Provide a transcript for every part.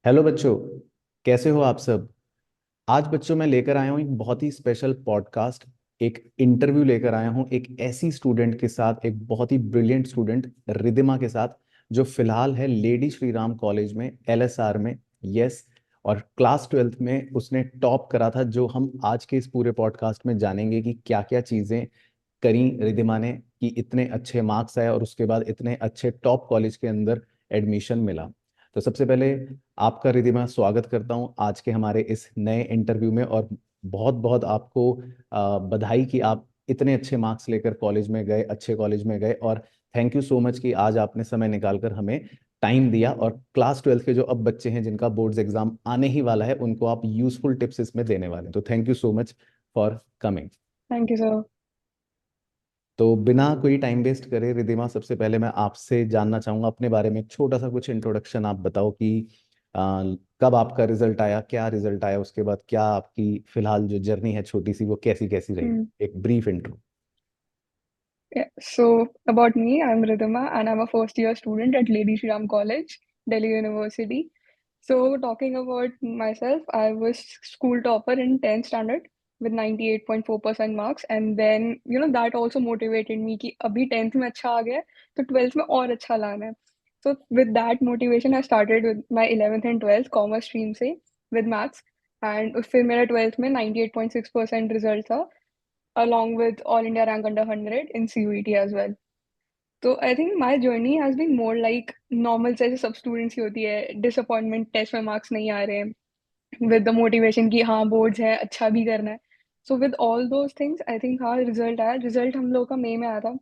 Hello बच्चों। कैसे हो आप सब? आज बच्चों मैं लेकर आया हूँ एक बहुत ही स्पेशल पॉडकास्ट। एक इंटरव्यू लेकर आया हूँ एक ऐसी स्टूडेंट के साथ, एक बहुत ही ब्रिलियंट स्टूडेंट रिदिमा के साथ, जो फिलहाल है लेडी श्री राम कॉलेज में एलएसआर में। यस। और क्लास 12th में उसने टॉप करा था, जो हम आज के इस पूरे पॉडकास्ट में जानेंगे कि क्या क्या चीज़ें करी रिदिमा ने कि इतने अच्छे मार्क्स आए और उसके बाद इतने अच्छे टॉप कॉलेज के अंदर एडमिशन मिला। तो सबसे पहले आपका रिदिमा स्वागत करता हूं आज के हमारे इस नए इंटरव्यू में। और बहुत बहुत आपको बधाई कि आप इतने अच्छे मार्क्स लेकर कॉलेज में गए, अच्छे कॉलेज में गए। और थैंक यू सो मच कि आज आपने समय निकालकर हमें टाइम दिया और क्लास 12th के जो अब बच्चे हैं जिनका बोर्ड्स एग्जाम आने ही वाला है, उनको आप यूजफुल टिप्स इसमें देने वाले हैं। तो thank you so much for coming. Thank you sir. तो बिना कोई टाइम वेस्ट करे रिदिमा, सबसे पहले मैं आपसे जानना चाहूंगा अपने बारे में एक छोटा सा कुछ इंट्रोडक्शन। आप बताओ कि आ, कब आपका रिजल्ट आया, क्या रिजल्ट आया, उसके बाद क्या आपकी फिलहाल जो जर्नी है छोटी सी वो कैसी कैसी रही। Hmm. एक brief intro. Yeah. So about me, I'm Ridhima and I'm a first year student at Lady Shri Ram College, Delhi University. So talking about myself, I was school topper in 10th standard with 98.4% marks, and then that also motivated me कि अभी 10th में अच्छा आ गया है, तो 12th में और अच्छा लाना है. So with that motivation I started with my 11th and 12th commerce stream से with maths, and फिर मेरा 12th में 98.6% रिजल्ट था, along with All India rank under 100 in CUET as well. So I think my journey has been more like normal जैसे सब students की होती है, डिसअपॉइंटमेंट टेस्ट में मार्क्स नहीं आ रहे हैं, विद द मोटिवेशन कि हाँ बोर्ड्स है अच्छा भी करना है. So with all those things I think हाँ रिजल्ट आया. रिजल्ट हम लोग का मई में आया था,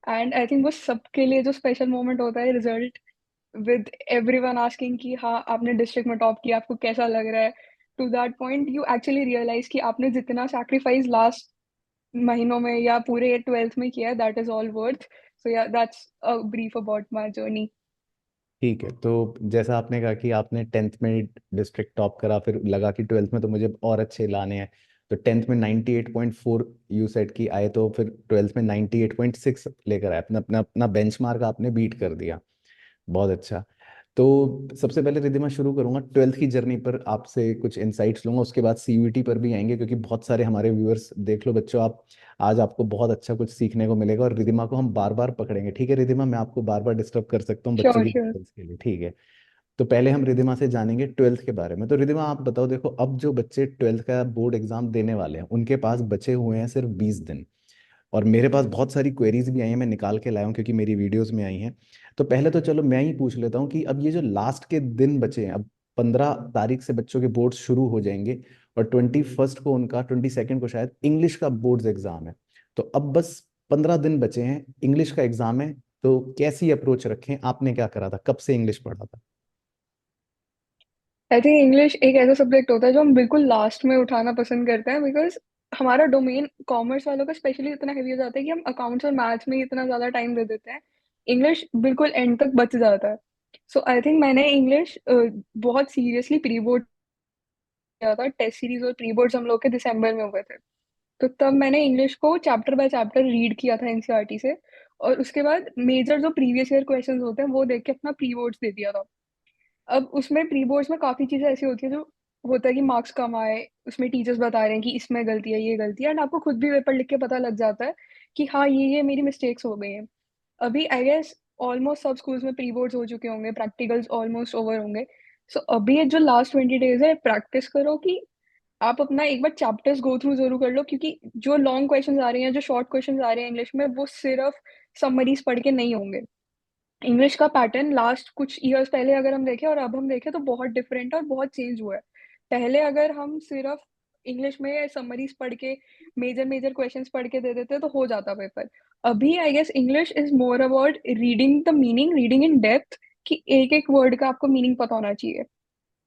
एंड आई थिंक वो सबके लिए जो स्पेशल मोमेंट होता है रिजल्ट, विद एवरीवन आस्किंग कि हाँ आपने डिस्ट्रिक्ट में टॉप किया, आपको कैसा लग रहा है. To that point you actually realise कि आपने जितना सैक्रिफाइस लास्ट महीनों में या पूरे 12th में किया है, दैट इज ऑल वर्थ. सो या that's a brief about my journey. ठीक है। तो जैसा आपने कहा कि आपने 10th में डिस्ट्रिक्ट टॉप करा, फिर लगा कि 12th में तो मुझे और अच्छे लाने हैं। तो 10th में 98.4 यू सेट की आए, तो फिर 12th में 98.6 लेकर आए। अपना अपना अपना बेंचमार्क आपने बीट कर दिया। बहुत अच्छा। तो सबसे पहले रिद्धिमा शुरू करूंगा 12th की जर्नी पर, आपसे कुछ इनसाइट्स लूंगा, उसके बाद सीयूईटी पर भी आएंगे क्योंकि बहुत सारे हमारे व्यूअर्स, देख लो बच्चों आप, आज आपको बहुत अच्छा कुछ सीखने को मिलेगा। और रिद्धिमा को हम बार बार पकड़ेंगे, ठीक है रिद्धिमा? मैं आपको बार बार डिस्टर्ब कर सकता हूँ बच्चों श्योर की श्योर. डिटेल्स के लिए, ठीक है? तो पहले हम रिद्धिमा से जानेंगे 12th के बारे में। तो रिद्धिमा आप बताओ, देखो अब जो बच्चे 12th का बोर्ड एग्जाम देने वाले हैं उनके पास बचे हुए हैं सिर्फ 20 दिन। और मेरे पास बहुत सारी क्वेरीज भी आई हैं, मैं निकाल के लाया हूँ क्योंकि मेरी वीडियोस में आई हैं। तो पहले तो चलो मैं ही पूछ लेता हूँ कि अब ये जो लास्ट के दिन बचे हैं, अब 15 तारीख से बच्चों के बोर्ड शुरू हो जाएंगे और 21 को उनका, 22 को शायद इंग्लिश का बोर्ड्स एग्जाम है। तो अब बस 15 दिन बचे हैं, इंग्लिश का एग्जाम है। तो कैसी अप्रोच रखें? आपने क्या करा था, कब से इंग्लिश पढ़ा था? आई थिंक इंग्लिश एक ऐसा सब्जेक्ट होता है जो हम बिल्कुल लास्ट में उठाना पसंद करते हैं, बिकॉज हमारा डोमेन कॉमर्स वालों का स्पेशली इतना हैवी हो जाता है कि हम अकाउंट्स और मैथ्स में इतना ज़्यादा टाइम दे देते हैं. इंग्लिश बिल्कुल एंड तक बच जाता है. सो आई थिंक मैंने इंग्लिश बहुत सीरियसली प्री बोर्ड किया था. टेस्ट सीरीज और प्री बोर्ड्स हम लोग के दिसंबर में हुए थे. तो तब मैंने इंग्लिश को चैप्टर बाय चैप्टर रीड किया था एनसीईआरटी से, और उसके बाद मेजर जो प्रीवियस ईयर क्वेश्चंस होते हैं वो देख के अपना प्री बोर्ड्स दे दिया था. अब उसमें प्री बोर्ड्स में काफी चीजें ऐसी होती है जो होता है कि मार्क्स कम आए, उसमें टीचर्स बता रहे हैं कि इसमें गलती है, ये गलती है, एंड आपको खुद भी पेपर लिख के पता लग जाता है कि हाँ ये मेरी मिस्टेक्स हो गई हैं. अभी आई गेस ऑलमोस्ट सब स्कूल्स में प्री बोर्ड्स हो चुके होंगे, प्रैक्टिकल्स ऑलमोस्ट ओवर होंगे. सो अभी ये जो लास्ट 20 डेज है, प्रैक्टिस करो कि आप अपना एक बार चैप्टर्स गो थ्रू जरूर कर लो, क्योंकि जो लॉन्ग क्वेश्चंस आ रहे हैं, जो शॉर्ट क्वेश्चंस आ रहे हैं इंग्लिश में, वो सिर्फ समरीज पढ़ के नहीं होंगे. इंग्लिश का पैटर्न लास्ट कुछ ईयर्स पहले अगर हम देखें और अब हम देखें तो बहुत डिफरेंट है और बहुत चेंज हुआ है. पहले अगर हम सिर्फ इंग्लिश में समरीज पढ़ के, मेजर मेजर क्वेश्चंस पढ़ के दे देते तो हो जाता पेपर. अभी I guess English is more about reading the meaning, reading in depth, कि एक एक वर्ड का आपको मीनिंग पता होना चाहिए.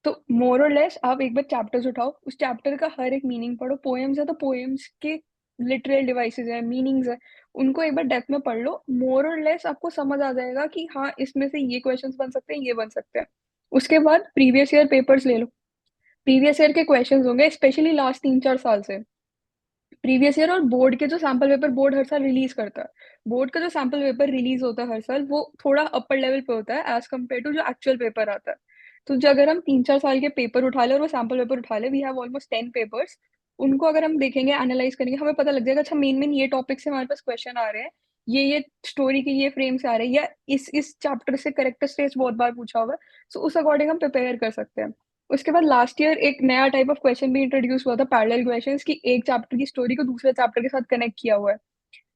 तो मोर और लेस आप एक बार चैप्टर्स उठाओ, उस चैप्टर का हर एक मीनिंग पढ़ो. पोएम्स है तो पोएम्स के लिटरल डिवाइसेस है, मीनिंग्स है, उनको एक बार डेप्थ में पढ़ लो. मोर और लेस आपको समझ आ जाएगा कि हाँ इसमें से ये क्वेश्चंस बन सकते हैं, ये बन सकते हैं. उसके बाद प्रीवियस ईयर पेपर्स ले लो. प्रीवियस ईयर के क्वेश्चंस होंगे स्पेशली लास्ट 3-4 साल से. प्रीवियस ईयर और बोर्ड के जो सैम्पल पेपर बोर्ड हर साल रिलीज करता है, बोर्ड का जो सैम्पल पेपर रिलीज होता है हर साल, वो थोड़ा अपर लेवल पे होता है एज कम्पेयर टू जो एक्चुअल पेपर आता है. तो जो अगर हम 3-4 साल के पेपर उठा ले और वो सैम्पल पेपर उठा ले, वी हैव ऑलमोस्ट 10 पेपर्स, उनको अगर हम देखेंगे, एनालाइज करेंगे, हमें पता लग जाएगा अच्छा मेन मेन ये टॉपिक से हमारे पास क्वेश्चन आ रहे हैं, ये स्टोरी के ये फ्रेम से आ रहे हैं, या इस चैप्टर से करेक्टर स्टेज बहुत बार पूछा होगा, सो उस अकॉर्डिंग हम प्रिपेयर कर सकते हैं। उसके बाद लास्ट ईयर एक नया टाइप ऑफ क्वेश्चन भी इंट्रोड्यूस हुआ था, पैरेलल क्वेश्चंस, की एक चैप्टर की स्टोरी को दूसरे चैप्टर के साथ कनेक्ट किया हुआ है।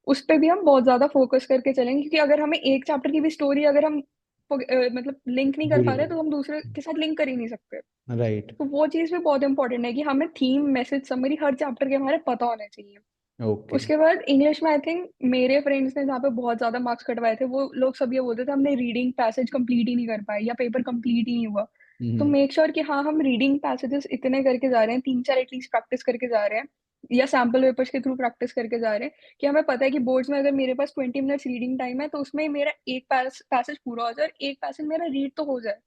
उस पे भी हम बहुत ज्यादा फोकस करके चलेंगे, क्योंकि अगर हमें एक चैप्टर की भी स्टोरी अगर हम मतलब लिंक नहीं कर भूल पा रहे, गए। तो हम दूसरे के साथ लिंक कर ही नहीं सकते। राइट। तो वो चीज भी बहुत इंपॉर्टेंट है कि हमें थीम, मैसेज, समरी हर चैप्टर के हमारे पता होने चाहिए। ओके। उसके बाद इंग्लिश में आई थिंक मेरे फ्रेंड्स ने जहाँ पे बहुत ज्यादा मार्क्स कटवाए थे, वो लोग सब ये बोलते थे हमने रीडिंग पैसेज कंप्लीट ही नहीं कर पाए या पेपर कंप्लीट ही नहीं हुआ। तो हम्म। मेक श्योर कि हाँ, हम रीडिंग पैसेजेस इतने करके जा रहे हैं, 3-4 एटलीस्ट प्रैक्टिस करके जा रहे हैं, या सैम्पल पेपर्स के थ्रू प्रैक्टिस करके जा रहे हैं, कि हमें पता है कि बोर्ड्स में अगर मेरे पास 20 मिनट्स रीडिंग टाइम है, तो उसमें मेरा एक पैसेज पूरा हो जाए और एक पैसेज मेरा रीड तो हो जाए,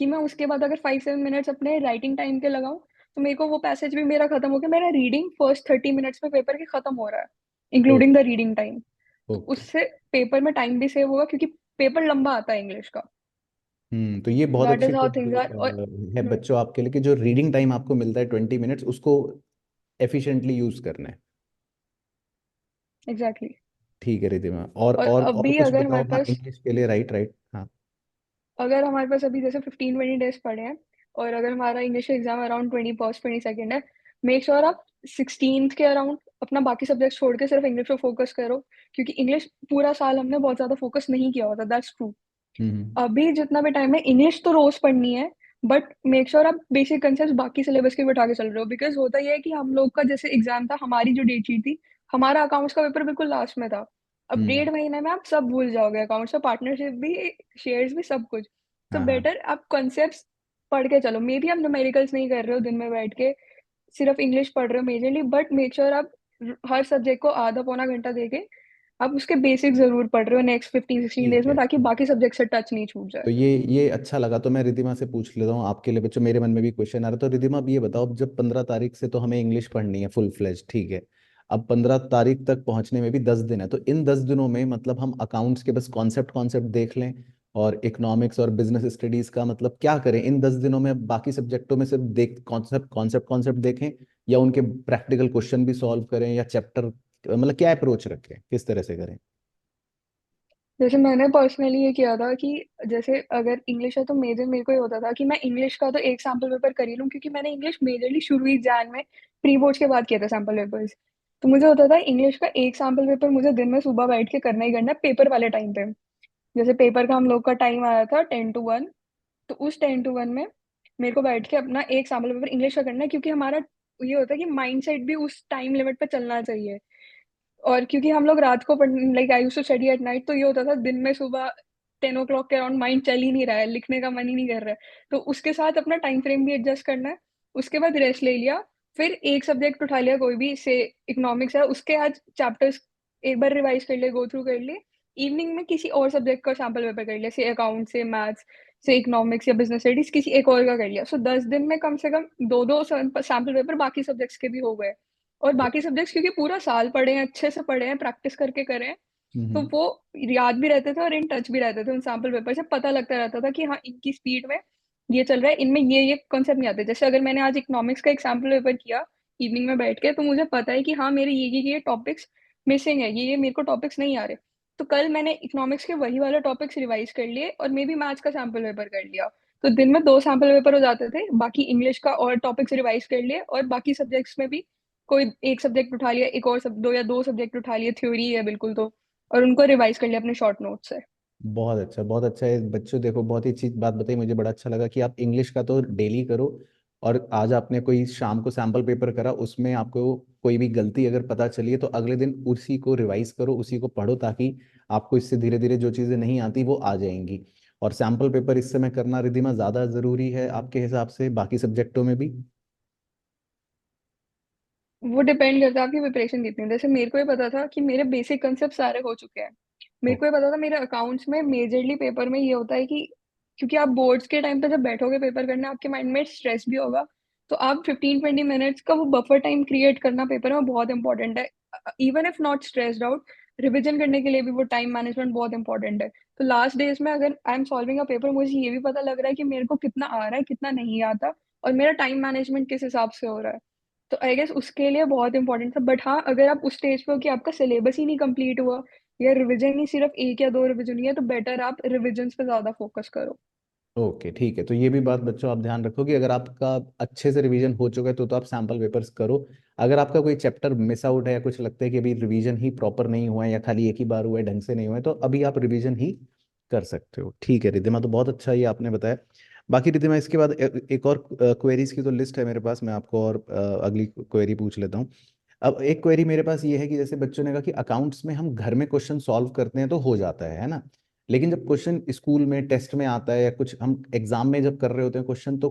कि मैं उसके बाद अगर 5-7 मिनट्स अपने राइटिंग टाइम के लगाऊं, तो मेरे को वो पैसेज भी मेरा खत्म हो गया, मेरा रीडिंग फर्स्ट 30 मिनट्स में पेपर के खत्म हो रहा है, इंक्लूडिंग द रीडिंग टाइम। तो ओके। उससे पेपर में टाइम भी सेव होगा, क्योंकि पेपर लंबा आता है इंग्लिश का। तो ये बहुत दैट अच्छी is how tip things are. और है बच्चों आपके लिए कि जो रीडिंग टाइम आपको मिलता है 20 मिनट्स, उसको एफिशिएंटली यूज करना है। एग्जैक्टली। ठीक है रिधिमा, और और और अभी कुछ अगर बताओ। हमारे हाँ, पास इंग्लिश के लिए, राइट राइट, हाँ। अगर हमारे पास अभी जैसे 15-20 डेज पड़े हैं, और अगर हमारा English exam around 21st 22nd है, मेक श्योर आप 16th के अराउंड अपना बाकी सब्जेक्ट छोड़ के सिर्फ इंग्लिश पे फोकस करो, क्योंकि इंग्लिश पूरा साल हमने बहुत ज्यादा फोकस नहीं किया होता, दैट्स ट्रू। हम्म। अभी जितना भी टाइम है, इंग्लिश तो रोज पढ़नी है, बट मेक श्योर आप बेसिक कंसेप्ट बाकी सिलेबस के भी उठा के चल रहे हो, बिकॉज होता यह है कि हम लोग का जैसे एग्जाम था, हमारी जो डेट शीट थी, हमारा अकाउंट्स का पेपर बिल्कुल लास्ट में था। अब हम्म। 1.5 महीने में आप सब भूल जाओगे, अकाउंट्स का पार्टनरशिप भी, शेयर्स भी, सब कुछ। तो हाँ हाँ। बेटर आप कॉन्सेप्ट्स पढ़ के चलो, मे बी आप न्यूमेरिकल्स नहीं कर रहे हो दिन में बैठ के, सिर्फ इंग्लिश पढ़ रहे हो मेजरली, बट मेक श्योर आप हर सब्जेक्ट को आधा पौना घंटा देके आप उसके बेसिक जरूर पढ़ रहे हो नेक्स्ट 15-16 डेज ठीक में, है। ताकि बाकी सब्जेक्ट से टच नहीं छूट जाए। तो ये अच्छा लगा, तो मैं रिधिमा से पूछ लेता हूँ आपके लिए बच्चों, मेरे मन में भी क्वेश्चन आ रहा है। तो रिधिमा, अब ये बताओ, अब जब 15 तारीख से तो हमें इंग्लिश पढ़नी है फुल फ्लेज, ठीक है। अब 15 तारीख तक पहुंचने में भी 10 दिन है, तो इन 10 दिनों में मतलब हम अकाउंट्स के बस कॉन्सेप्ट कॉन्सेप्ट देख लें, और इकोनॉमिक्स और बिजनेस स्टडीज का मतलब क्या करें इन 10 दिनों में? बाकी सब्जेक्टों में सिर्फ देख कॉन्सेप्ट कॉन्सेप्ट कॉन्सेप्ट देखें, या उनके प्रैक्टिकल क्वेश्चन भी सॉल्व करें, या चैप्टर, मतलब क्या अप्रोच रखें, किस तरह से करें? जैसे मैंने पर्सनली ये किया था कि जैसे अगर इंग्लिश है, तो मेजर मेरे को ये होता था कि मैं इंग्लिश का तो एक सैम्पल पेपर कर ही लूँ, क्योंकि मैंने इंग्लिश मेजरली शुरू ही जैन में प्री बोर्ड्स के बाद किया था सैम्पल पेपर्स। तो मुझे होता था इंग्लिश का एक सैम्पल पेपर मुझे दिन में सुबह बैठ के करना ही करना है, पेपर वाले टाइम पे। जैसे पेपर का हम लोग का टाइम आया था 10 to 1, तो उस 10 to 1 में मेरे को बैठ के अपना एक सैम्पल पेपर इंग्लिश का करना है, क्योंकि हमारा ये होता है कि माइंड सेट भी उस टाइम लिमिट पे चलना चाहिए। और क्योंकि हम लोग रात को पढ़, like I used to study at night, तो ये होता था दिन में सुबह 10 o'clock के अराउंड माइंड चल ही नहीं रहा है, लिखने का मन ही नहीं कर रहा है, तो उसके साथ अपना टाइम फ्रेम भी एडजस्ट करना है। उसके बाद रेस्ट ले लिया, फिर एक सब्जेक्ट उठा लिया कोई भी, से इकोनॉमिक्स है, उसके आज चैप्टर्स एक बार रिवाइज कर लिए, गो थ्रू कर लिए। इवनिंग में किसी और सब्जेक्ट का सैम्पल पेपर कर लिया, से अकाउंट, से मैथ्स, से इकोनॉमिक्स या बिजनेस स्टडीज, किसी एक और का कर लिया। सो 10 दिन में कम से कम दो दो सैम्पल पेपर बाकी सब्जेक्ट्स के भी हो गए। और बाकी सब्जेक्ट्स क्योंकि पूरा साल पढ़े हैं, अच्छे से पढ़े हैं, प्रैक्टिस करके करे हैं, तो हम्म। वो याद भी रहते थे और इन टच भी रहते थे उन सैम्पल पेपर से, पता लगता रहता था कि हाँ, इनकी स्पीड में ये चल रहा है, इनमें ये कॉन्सेप्ट नहीं आते। जैसे अगर मैंने आज इकोनॉमिक्स का एक सैम्पल पेपर किया इवनिंग में बैठ के, तो मुझे पता है कि हाँ, मेरे ये टॉपिक्स मिसिंग है, ये मेरे को टॉपिक्स नहीं आ रहे, तो कल मैंने इकोनॉमिक्स के वही वाले टॉपिक्स रिवाइज कर लिए, और मे बी मैथ्स का सैम्पल पेपर कर लिया। तो दिन में दो सैम्पल पेपर हो जाते थे, बाकी इंग्लिश का और टॉपिक्स रिवाइज कर लिए, और बाकी सब्जेक्ट्स में भी कोई एक सब्जेक्ट उठा लिया, एक और सब, दो या दो सब्जेक्ट उठा लिए, थ्योरी है बिल्कुल तो, और उनको रिवाइज कर लिया अपने शॉर्ट नोट से। बहुत अच्छा, बहुत अच्छा है बच्चों। देखो, बहुत ही अच्छी बात बताई, मुझे बड़ा अच्छा लगा कि आप इंग्लिश का तो डेली करो, और आज आपने कोई शाम को सैम्पल पेपर करा, उसमें आपको कोई भी गलती अगर पता चली है, तो अगले दिन उसी को रिवाइज करो, उसी को पढ़ो, ताकि आपको इससे धीरे धीरे जो चीज़ें नहीं आती वो आ जाएंगी। और सैम्पल पेपर इस समय करना रिधिमा ज़्यादा ज़रूरी है आपके हिसाब से बाकी सब्जेक्टों में भी? वो डिपेंड करता है आपकी प्रिपरेशन कितनी है। जैसे मेरे को ये पता था कि मेरे बेसिक कंसेप्ट सारे हो चुके हैं। मेरे को ये पता था मेरे अकाउंट्स में मेजरली पेपर में ये होता है कि क्योंकि आप बोर्ड्स के टाइम पे जब बैठोगे पेपर करने, आपके माइंड में स्ट्रेस भी होगा, तो आप 15-20 मिनट्स का वो बफर टाइम क्रिएट करना पेपर में बहुत इंपॉर्टेंट है। Even if not stressed out, revision करने के लिए भी वो टाइम मैनेजमेंट बहुत इंपॉर्टेंट है। तो लास्ट डेज में अगर I am solving a paper, मुझे ये भी पता लग रहा है कि मेरे को कितना आ रहा है कितना नहीं आता, और मेरा टाइम मैनेजमेंट किस हिसाब से हो रहा है। तो आई गेस उसके लिए बहुत इंपॉर्टेंट था। बट हाँ, अगर आप उस स्टेज पे हो कि आपका सिलेबस ही नहीं कंप्लीट हुआ, या रिवीजन ही सिर्फ एक या दो रिवीजन ही है, तो बेटर आप रिवीजन पे ज्यादा फोकस करो। ओके ठीक है, तो ये भी बात बच्चों आप ध्यान रखो कि अगर आपका अच्छे से रिवीजन हो चुका है तो आप सैम्पल पेपर्स करो। अगर आपका कोई चैप्टर मिस आउट है या कुछ लगता है कि अभी रिवीजन ही प्रॉपर नहीं हुआ है या खाली एक ही बार हुआ है, ढंग से नहीं हुआ है, तो अभी आप रिवीजन ही कर सकते हो। ठीक है रिद्धिमा, तो बहुत अच्छा ये आपने बताया। बाकी रिद्धिमा इसके बाद एक और क्वेरीज की तो लिस्ट है मेरे पास, मैं आपको और अगली क्वेरी पूछ लेता हूँ। अब एक क्वेरी मेरे पास ये है कि जैसे बच्चों ने कहा कि अकाउंट्स में हम घर में क्वेश्चन सॉल्व करते हैं तो हो जाता है ना, लेकिन जब क्वेश्चन स्कूल में टेस्ट में आता है या कुछ हम एग्जाम में जब कर रहे होते हैं क्वेश्चन, तो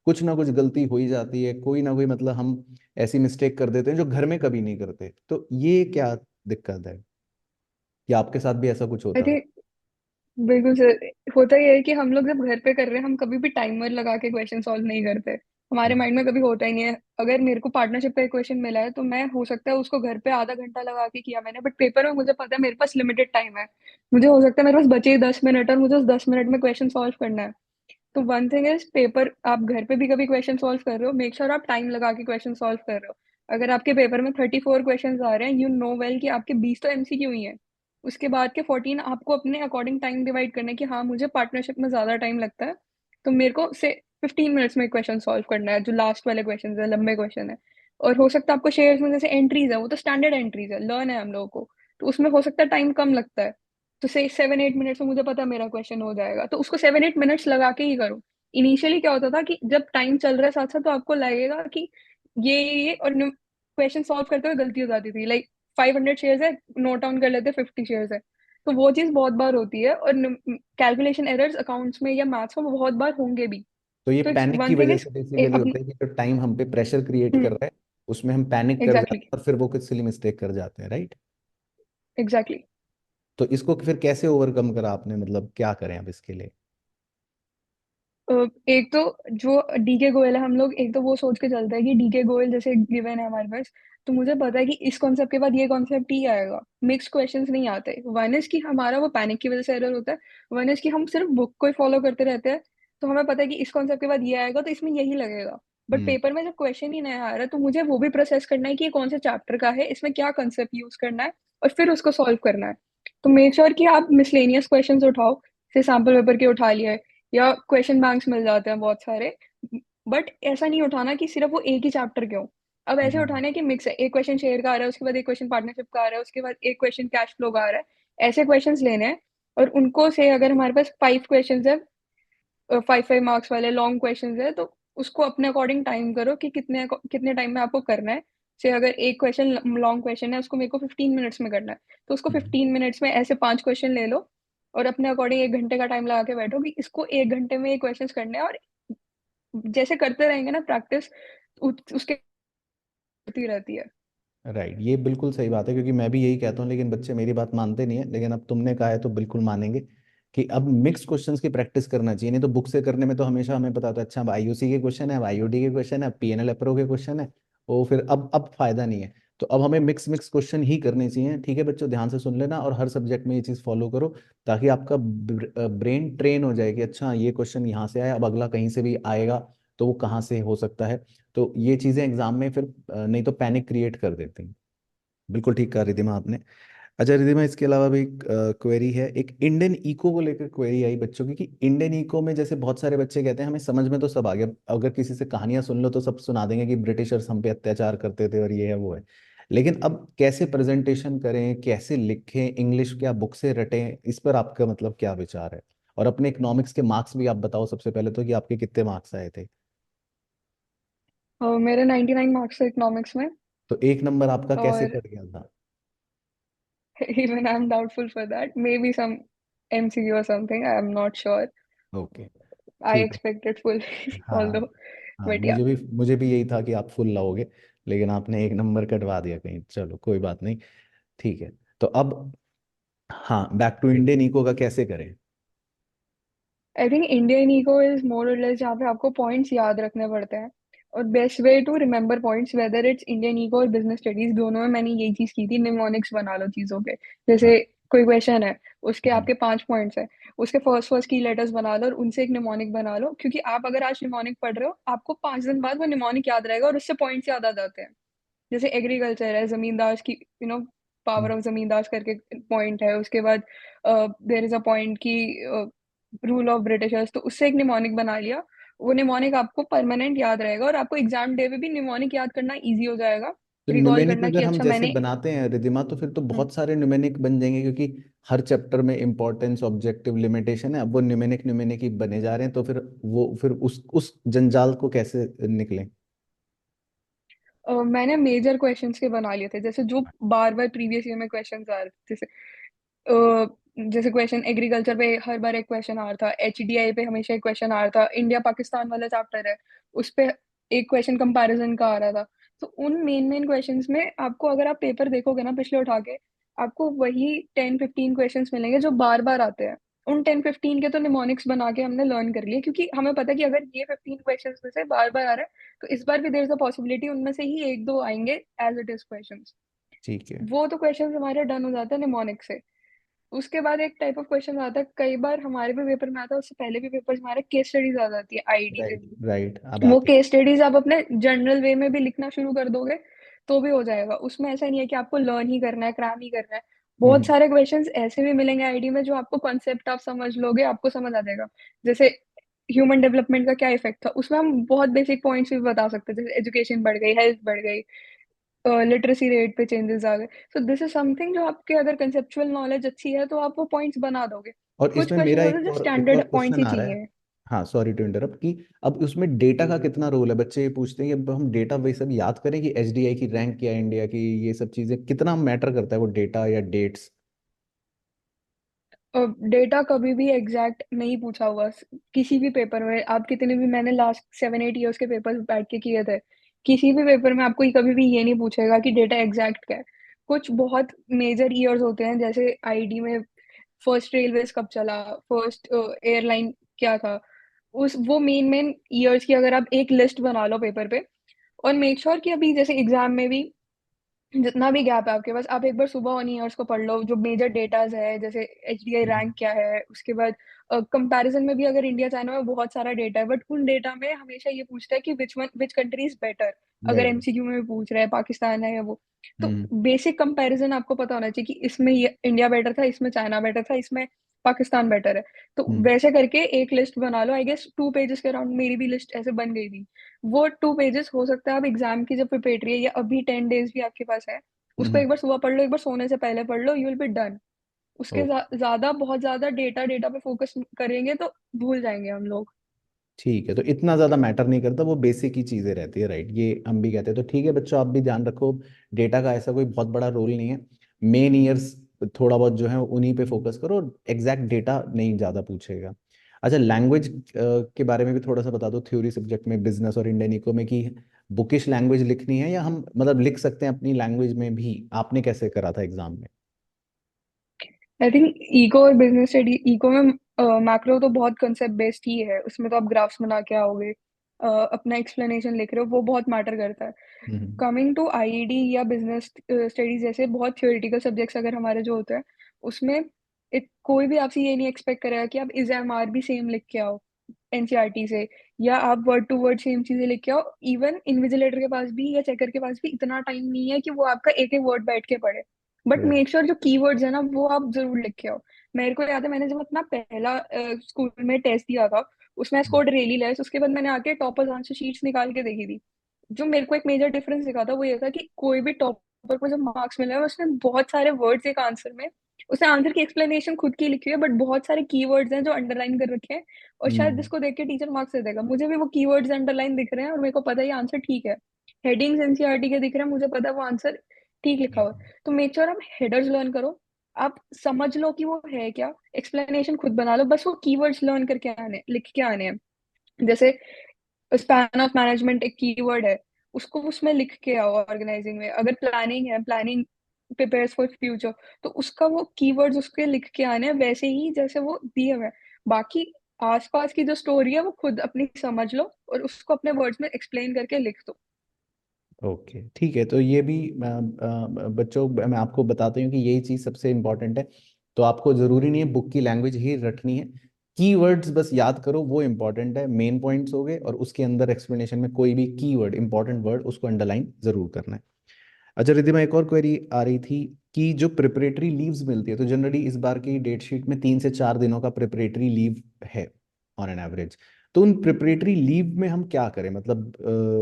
कुछ ना कुछ गलती हो ही जाती है, कोई ना कोई मतलब हम ऐसी मिस्टेक कर देते हैं जो घर में कभी नहीं करते। तो ये क्या दिक्कत है, या आपके साथ भी ऐसा कुछ होता है? अरे बिल्कुल सर, होता ही है कि हम लोग जब घर पे कर रहे हैं, हम कभी भी टाइमर लगा के क्वेश्चन सॉल्व नहीं करते। हमारे हम्म। माइंड में कभी होता ही नहीं है। अगर मेरे को पार्टनरशिप का एक क्वेश्चन मिला है, तो मैं हो सकता है उसको घर पे आधा घंटा लगा के किया मैंने, बट पेपर में मुझे पता है मेरे पास लिमिटेड टाइम है। मुझे हो सकता है मेरे पास बचे ही 10 मिनट, और मुझे उस 10 मिनट में क्वेश्चन सॉल्व करना है। तो वन थिंग इज, पेपर आप घर पे भी कभी क्वेश्चन सॉल्व कर रहे हो, मेक श्योर आप टाइम लगा के क्वेश्चन सॉल्व कर रहे हो। अगर आपके पेपर में 34 क्वेश्चन आ रहे हैं, यू नो वेल कि आपके 20 तो एमसीक्यू ही हैं। उसके बाद के 14 आपको अपने अकॉर्डिंग टाइम डिवाइड करना है कि हाँ, मुझे पार्टनरशिप में ज्यादा टाइम लगता है, तो मेरे को से 15 मिनट्स में क्वेश्चन सॉल्व करना है, जो लास्ट वाले क्वेश्चन है, लंबे क्वेश्चन है। और हो सकता है आपको शेयर्स में जैसे एंट्रीज है, वो तो स्टैंडर्ड एंट्रीज है, लर्न है हम लोगों को, तो उसमें हो सकता है टाइम कम लगता है। तो से 7-8 मिनट्स में मुझे पता है मेरा क्वेश्चन हो जाएगा, तो उसको 7-8 मिनट्स लगा के ही करूँ। इनिशियली क्या होता था कि जब टाइम चल रहा है साथ साथ, तो आपको लगेगा कि ये और क्वेश्चन सॉल्व करते हुए गलती हो जाती थी, लाइक 500 शेयर्स है, नोट डाउन कर लेते 50 शेयर्स है। तो वो चीज बहुत बार होती है, और कैलकुलेशन एरर्स अकाउंट्स में या मैथ्स में वो बहुत बार होंगे भी। तो ये तो इट्स पैनिक की वन थिंग वजह इज से बेसिकली अपने। होता है कि जो टाइम हम पे प्रेशर क्रिएट कर रहा है उसमें हम पैनिक कर जाते एग्जैक्टली। हैं और फिर वो कुछ सिली मिस्टेक कर जाते हैं, राइट? एग्जैक्टली। तो इसको फिर कैसे ओवरकम करा आपने, मतलब क्या करें अब इसके लिए? एक तो जो डीके गोयल है, हम लोग एक तो वो सोच के चलते हैं कि डीके गोयल जैसे गिवन है हमारे पास, तो मुझे पता है कि इस कॉन्सेप्ट के बाद ये कॉन्सेप्ट ही आएगा। मिक्स क्वेश्चंस नहीं आते। वन इज कि हमारा वो पैनिक की वजह से एरर होता है, वन इज कि हम सिर्फ बुक को ही फॉलो करते रहते हैं। तो हमें पता है कि इस कॉन्सेप्ट के बाद ये आएगा, तो इसमें यही लगेगा। But hmm. पेपर में जब क्वेश्चन ही नया आ रहा है, तो मुझे वो भी प्रोसेस करना है कि ये कौन से चैप्टर का है, इसमें क्या कंसेप्ट यूज करना है, और फिर उसको सॉल्व करना है। तो मेक श्योर कि आप मिसलेनियस क्वेश्चंस उठाओ, से सैम्पल पेपर के उठा लिए, या क्वेश्चन बैंक्स मिल जाते हैं बहुत सारे। बट ऐसा नहीं उठाना कि सिर्फ वो एक ही चैप्टर के हो। अब ऐसे हम्म। उठाने की मिक्स है, एक क्वेश्चन शेयर का आ रहा है, उसके बाद एक क्वेश्चन पार्टनरशिप का आ रहा है, उसके बाद एक क्वेश्चन कैश फ्लो का आ रहा है। ऐसे क्वेश्चंस लेने हैं, और उनको से अगर हमारे पास 5 क्वेश्चन है, 5-5 मार्क्स वाले लॉन्ग क्वेश्चन है, तो उसको अपने अकॉर्डिंग टाइम करो कि कितने कितने टाइम में आपको करना है। से अगर एक क्वेश्चन लॉन्ग क्वेश्चन है, उसको मेरे को 15 मिनट्स में करना है, तो उसको हम्म। 15 मिनट्स में ऐसे 5 क्वेश्चन ले लो, और अपने अकॉर्डिंग 1 घंटे का टाइम लगा के बैठो कि इसको 1 घंटे में ये क्वेश्चंस करने हैं। और जैसे करते रहेंगे ना प्रैक्टिस, उसके होती रहती है। राइट, ये बिल्कुल सही बात है, क्योंकि मैं भी यही कहता हूँ लेकिन बच्चे मेरी बात मानते नहीं है, लेकिन अब तुमने कहा है तो बिल्कुल मानेंगे कि अब मिक्स क्वेश्चंस की प्रैक्टिस करना चाहिए। नहीं तो बुक से करने में तो हमेशा हमें पता होता है अच्छा अब आईयूसी के क्वेश्चन है, अब आईओडी के क्वेश्चन है, अब पीएनएल अप्रो के क्वेश्चन है, वो फिर अब फायदा नहीं है। तो अब हमें मिक्स मिक्स क्वेश्चन ही करने चाहिए। ठीक है बच्चों, ध्यान से सुन लेना और हर सब्जेक्ट में ये चीज़ फॉलो करो, ताकि आपका ब्रेन ट्रेन हो जाए कि अच्छा ये क्वेश्चन यहाँ से आया, अब अगला कहीं से भी आएगा तो वो कहाँ से हो सकता है। तो ये चीज़ें एग्जाम में फिर नहीं तो पैनिक क्रिएट कर देती हैं। बिल्कुल ठीक कहा रिधिमा आपने। अच्छा रिधिमा, इसके अलावा भी एक क्वेरी है, एक इंडियन इको को लेकर क्वेरी आई बच्चों की कि इंडियन इको में जैसे बहुत सारे बच्चे कहते हैं हमें समझ में तो सब आ गया, अगर किसी से कहानियां सुन लो तो सब सुना देंगे कि ब्रिटिशर्स हम पे अत्याचार करते थे और ये है वो है, लेकिन अब कैसे प्रेजेंटेशन करें, कैसे लिखें, इंग्लिश क्या बुक से रटें, इस पर आपका मतलब क्या विचार है? और अपने इकोनॉमिक्स के मार्क्स भी आप बताओ सबसे पहले तो कि आपके कितने मार्क्स आए थे। मेरे 99 मार्क्स थे इकोनॉमिक्स में। तो एक नंबर आपका कैसे और कट गया था? Even I am doubtful for that, maybe some MCQ और something, I am not sure. Okay I ठीक है। एक्सपेक्टेड फुल हाँ। ऑल्दो। हाँ, बट या। मुझे भी यही था कि आप फुल लाओगे, लेकिन आपने एक नंबर कटवा दिया कहीं, चलो कोई बात नहीं। ठीक है, तो अब हाँ, बैक टू इंडियन इको का कैसे करें? I think Indian ego is more और लेस जहाँ पे आपको पॉइंट्स याद रखने पड़ते हैं। और best way to remember points whether it's Indian eco और बिजनेस स्टडीज, दोनों में मैंने यही चीज की थी, निमोनिक्स बना लो चीजों के। हाँ। जैसे कोई क्वेश्चन है, उसके हम्म। आपके 5 पॉइंट्स है, उसके फर्स्ट फर्स्ट की लेटर्स बना लो और उनसे एक निमोनिक बना लो, क्योंकि आप अगर आज निमोनिक पढ़ रहे हो, आपको 5 दिन बाद वो निमोनिक याद रहेगा और उससे पॉइंट्स याद आ जाते हैं। जैसे एग्रीकल्चर है, जमींदार की पावर हम्म। ऑफ जमींदार करके पॉइंट है, उसके बाद देयर इज अ पॉइंट की रूल ऑफ ब्रिटिशर्स, तो उससे एक निमोनिक बना लिया। वो निमोनिक आपको परमानेंट याद रहेगा और आपको एग्जाम डे पे भी निमोनिक याद करना इजी हो जाएगा, तो रिकॉल न्यूमेनिक करना कि अगर हम अच्छा जैसे मैंने। बनाते हैं रिदिमा, तो फिर तो हम्म, बहुत सारे न्यूमेनिक बन जाएंगे, क्योंकि हर चैप्टर में इंपॉर्टेंस, ऑब्जेक्टिव, लिमिटेशन है। अब वो न्यूमेनिक न्यूमेनिक ही बने जा रहे हैं, तो फिर वो फिर उस जंजाल को कैसे निकलें? मैंने मेजर क्वेश्चंस के बना लिए थे, जैसे जो बार बार प्रीवियस ईयर में क्वेश्चंस आ रहे थे। अ, जैसे क्वेश्चन एग्रीकल्चर पे हर बार एक क्वेश्चन आ रहा था, एचडीआई पे हमेशा एक क्वेश्चन आ रहा था, इंडिया पाकिस्तान वाला चैप्टर है उस पे एक क्वेश्चन कंपैरिजन का आ रहा था। तो उन मेन मेन क्वेश्चंस में आपको, अगर आप पेपर देखोगे ना पिछले उठा के, आपको वही 10-15 क्वेश्चंस मिलेंगे जो बार बार आते हैं। उन 10-15 के तो निमोनिक्स बना के हमने लर्न कर लिए, क्योंकि हमें पता है कि अगर ये 15 क्वेश्चंस में से बार बार आ रहा है, तो इस बार भी देर इज अ पॉसिबिलिटी उनमें से ही एक दो आएंगे एज इट इज क्वेश्चंस। ठीक है। वो तो क्वेश्चंस हमारे डन हो जाते हैं निमोनिक से। उसके बाद एक टाइप ऑफ क्वेश्चन आता है, कई बार हमारे भी पेपर में आता है, उससे पहले भी पेपर्स में आ रहा है, केस स्टडीज आ जाती है आईआईटी के। राइट, राइट, अब वो आते केस स्टडीज आप अपने जनरल वे में भी लिखना शुरू कर दोगे तो भी हो जाएगा। उसमें ऐसा नहीं है कि आपको लर्न ही करना है, क्रैम ही करना है। हैं। बहुत सारे क्वेश्चंस ऐसे भी मिलेंगे आईआईटी में जो आपको कॉन्सेप्ट आप समझ लोगे, आपको समझ आ जाएगा। जैसे ह्यूमन डेवलपमेंट का क्या इफेक्ट था, उसमें हम बहुत बेसिक पॉइंट्स भी बता सकते हैं, जैसे एजुकेशन बढ़ गई, हेल्थ बढ़ गई, लिटरेसी रेट पे चेंजेस आ गए। सो दिस इज समथिंग जो आपके अगर कंसेप्चुअल नॉलेज अच्छी है तो आप वो पॉइंट्स बना दोगे। और कुछ इसमें क्वेश्चन मेरा होते हैं जो एक और स्टैंडर्ड पॉइंट्स क्वेश्चन ही आ रहा है। चाहिए। हाँ, सॉरी टू इंटरप्ट, कि अब उसमें डेटा का कितना रोल है? बच्चे ये पूछते हैं कि अब हम डेटा वही सब याद करें कि एचडीआई की रैंक क्या है इंडिया की, ये सब चीज़ें कितना मैटर करता है वो डेटा या डेट्स? डेटा कभी भी एग्जैक्ट नहीं पूछा हुआ किसी भी पेपर में। आप कितने भी, मैंने लास्ट 7-8 ईयर्स के पेपर बैठ के किए थे, किसी भी पेपर में आपको कभी भी ये नहीं पूछेगा कि डेटा एग्जैक्ट क्या है। कुछ बहुत मेजर ईयर्स होते हैं, जैसे आईडी में फर्स्ट रेलवेज कब चला, फर्स्ट एयरलाइन क्या था, उस वो मेन मेन ईयर्स की अगर आप एक लिस्ट बना लो पेपर पे, और मेक श्योर कि अभी जैसे एग्जाम में भी जितना भी गैप है आपके पास, आप एक बार सुबह ऑन ईयर्स को पढ़ लो, जो मेजर डेटाज है, जैसे एचडीआई रैंक क्या है। उसके बाद कंपैरिजन में भी अगर इंडिया चाइना में बहुत सारा डेटा है, बट उन डेटा में हमेशा ये पूछता है कि विच कंट्री इज बेटर। अगर राइट। एमसीक्यू में भी पूछ रहा है पाकिस्तान है या वो, तो हम्म। बेसिक कंपैरिजन आपको पता होना चाहिए कि इसमें ये इंडिया बेटर था, इसमें चाइना बेटर था, इसमें पाकिस्तान बेटर है। तो हम्म। वैसे करके एक लिस्ट बना लो, आई गेस 2 पेजेस के अराउंड मेरी भी लिस्ट ऐसे बन गई थी। वो 2 पेजेस हो सकता है आप एग्जाम की जब प्रिपेयर है या अभी 10 डेज भी आपके पास है, उसको हम्म। एक बार सुबह पढ़ लो, एक बार सोने से पहले पढ़ लो, यू विल बी डन। उसके ओ, ज्यादा बहुत ज्यादा डेटा डेटा पे फोकस करेंगे तो भूल जाएंगे हम लोग। ठीक है, तो इतना ज़्यादा मैटर नहीं करता, वो बेसिक ही चीज़ें रहती है, राइट, ये हम भी कहते हैं। तो ठीक है बच्चों, आप भी ध्यान रखो, डेटा का ऐसा कोई बहुत बड़ा रोल नहीं है। मेन ईयर्स थोड़ा बहुत जो है उन्हीं पे फोकस करो, और एग्जैक्ट डेटा नहीं ज़्यादा पूछेगा। अच्छा, लैंग्वेज के बारे में भी थोड़ा सा बता दो, थ्योरी सब्जेक्ट में, बिजनेस और इंडियन इको में, कि बुकिश लैंग्वेज लिखनी है या हम मतलब लिख सकते हैं अपनी लैंग्वेज में भी? आपने कैसे करा था एग्जाम में? आई थिंक इको और बिजनेस स्टडी, इको में मैक्रो तो बहुत कंसेप्ट बेस्ड ही है, उसमें तो आप ग्राफ्स बना के आओगे, अपना एक्सप्लेनेशन लिख रहे हो, वो बहुत मैटर करता है। हम्म। कमिंग टू आईडी या बिजनेस स्टडीज जैसे बहुत थ्योरेटिकल सब्जेक्ट्स अगर हमारे जो होते हैं, उसमें कोई भी आपसे ये नहीं एक्सपेक्ट करेगा कि आप इज एम आर भी सेम लिख के आओ एनसीईआरटी से, या आप वर्ड टू वर्ड सेम चीजें लिख के आओ। इवन इन्विजिलेटर के पास भी या चेकर के पास भी इतना टाइम नहीं है कि वो आपका एक एक वर्ड बैठ के पढ़े। But right. मेक श्योर जो कीवर्ड्स है ना वो आप जरूर लिख के आओ। मेरे को याद है मैंने जब अपना पहला स्कूल में टेस्ट दिया था, उसमें स्कोर्ड रियली लेस, उसके बाद मैंने आके टॉपर्स आंसर शीट्स निकाल के देखी थी। जो मेरे को एक मेजर डिफरेंस दिखा था वो ये था कि कोई भी टॉपर को जब मार्क्स मिले हैं उसने बहुत सारे वर्ड्स एक आंसर में, उसने आंसर की एक्सप्लेनेशन खुद की लिखी हुई है, बट बहुत सारे कीवर्ड्स हैं जो अंडरलाइन कर रखे हैं, और शायद हम्म। जिसको देख के टीचर मार्क्स दे देगा। मुझे भी वो कीवर्ड्स अंडरलाइन दिख रहे हैं और मेरे को पता है ये आंसर ठीक है। हेडिंग्स एनसीईआरटी के दिख रहे हैं, मुझे पता है वो आंसर ठीक लिखा हुआ है। तो मेक श्योर आप हेडर्स लर्न करो, आप समझ लो कि वो है क्या, एक्सप्लेनेशन खुद बना लो, बस वो कीवर्ड्स लर्न करके आने, लिख के आने हैं। जैसे स्पैन ऑफ मैनेजमेंट एक कीवर्ड है, उसको उसमें लिख के आओ ऑर्गेनाइजिंग में। अगर प्लानिंग है, प्लानिंग प्रिपेयर्स फॉर फ्यूचर, तो उसका वो कीवर्ड्स उसके लिख के आने हैं वैसे ही जैसे वो दिए हुए हैं। बाकी आसपास की जो स्टोरी है वो खुद अपनी समझ लो और उसको अपने वर्ड्स में एक्सप्लेन करके लिख दो। ओके ठीक है, तो ये भी बच्चों मैं आपको बताती हूँ कि यही चीज़ सबसे इम्पोर्टेंट है। तो आपको ज़रूरी नहीं है बुक की लैंग्वेज ही रटनी है, कीवर्ड्स बस याद करो, वो इम्पोर्टेंट है, मेन पॉइंट्स हो गए, और उसके अंदर एक्सप्लेनेशन में कोई भी कीवर्ड इंपॉर्टेंट वर्ड उसको अंडरलाइन जरूर करना है। अच्छा रिद्धिमा, एक और क्वेरी आ रही थी कि जो प्रिपरेटरी लीव्स मिलती है, तो जनरली इस बार की डेट शीट में 3 से 4 दिनों का प्रिपरेटरी लीव है ऑन एन एवरेज। तो उन प्रिपरेटरी लीव में हम क्या करें, मतलब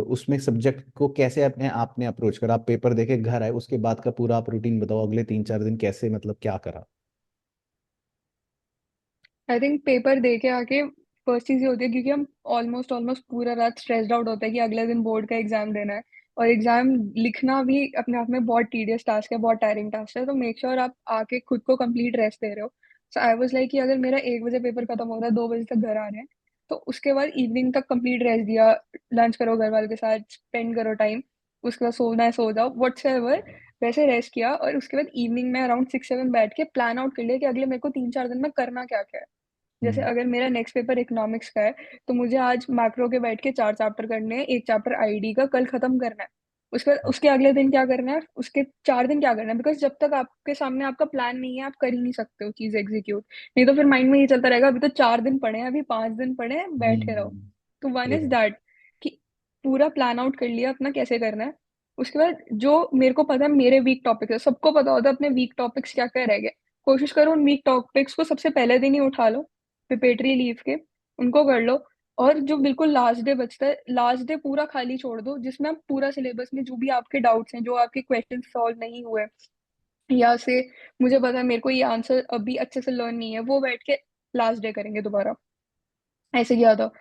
उसमें सब्जेक्ट को कैसे अपने आपने अप्रोच करा, आप पेपर देके घर आए उसके बाद का पूरा आप रूटीन बताओ, अगले 3 4 दिन कैसे, मतलब क्या करा। आई थिंक पेपर दे के आके फर्स्ट चीज ये होती है, क्योंकि हम ऑलमोस्ट ऑलमोस्ट पूरा रात स्ट्रेस्ड आउट होता है कि अगले दिन बोर्ड का एग्जाम देना है, और एग्जाम लिखना भी अपने आप में बहुत टीडियस टास्क है, बहुत टायरिंग टास्क है। तो मेक श्योर आप आके खुद को कंप्लीट रेस्ट दे रहे हो। सो आई वाज लाइक कि अगर मेरा 1 बजे पेपर खत्म हो रहा है, 2 बजे तक घर आ रहे हैं, तो उसके बाद इवनिंग तक कंप्लीट रेस्ट दिया, लंच करो घर वालों के साथ, स्पेंड करो टाइम, उसके बाद सोना है सो जाओ वट्स एवर, वैसे रेस्ट किया। और उसके बाद इवनिंग में अराउंड 6 7 बैठ के प्लान आउट कर लिया कि अगले मेरे को 3 4 दिन में करना क्या क्या है। जैसे हम्म। अगर मेरा नेक्स्ट पेपर इकोनॉमिक्स का है, तो मुझे आज मैक्रो के बैठ के 4 चैप्टर करने हैं, एक चैप्टर आईडी का कल खत्म करना है। उसके उसके अगले दिन क्या करना है, उसके 4 दिन क्या करना है, बिकॉज जब तक आपके सामने आपका प्लान नहीं है आप कर ही नहीं सकते हो चीज एग्जीक्यूट। नहीं तो फिर माइंड में ये चलता रहेगा, अभी तो 4 दिन पड़े हैं, अभी 5 दिन पड़े हैं, बैठे रहो। तो वन ये इज है। दैट कि पूरा प्लान आउट कर लिया अपना कैसे करना है। उसके बाद जो मेरे को पता है मेरे वीक टॉपिक्स है, सबको पता होता है अपने वीक टॉपिक्स क्या क्या रह गए, कोशिश करो उन वीक टॉपिक्स को सबसे पहले दिन ही उठा लो, प्रिपेटरी लीव के, उनको कर लो। और जो बिल्कुल लास्ट डे बचता है, लास्ट डे पूरा खाली छोड़ दो, जिसमें आप पूरा सिलेबस में जो भी आपके डाउट्स हैं, जो आपके क्वेश्चन सॉल्व नहीं हुए, या से मुझे पता है मेरे को ये आंसर अभी अच्छे से लर्न नहीं है, वो बैठ के लास्ट डे करेंगे दोबारा। ऐसे किया था।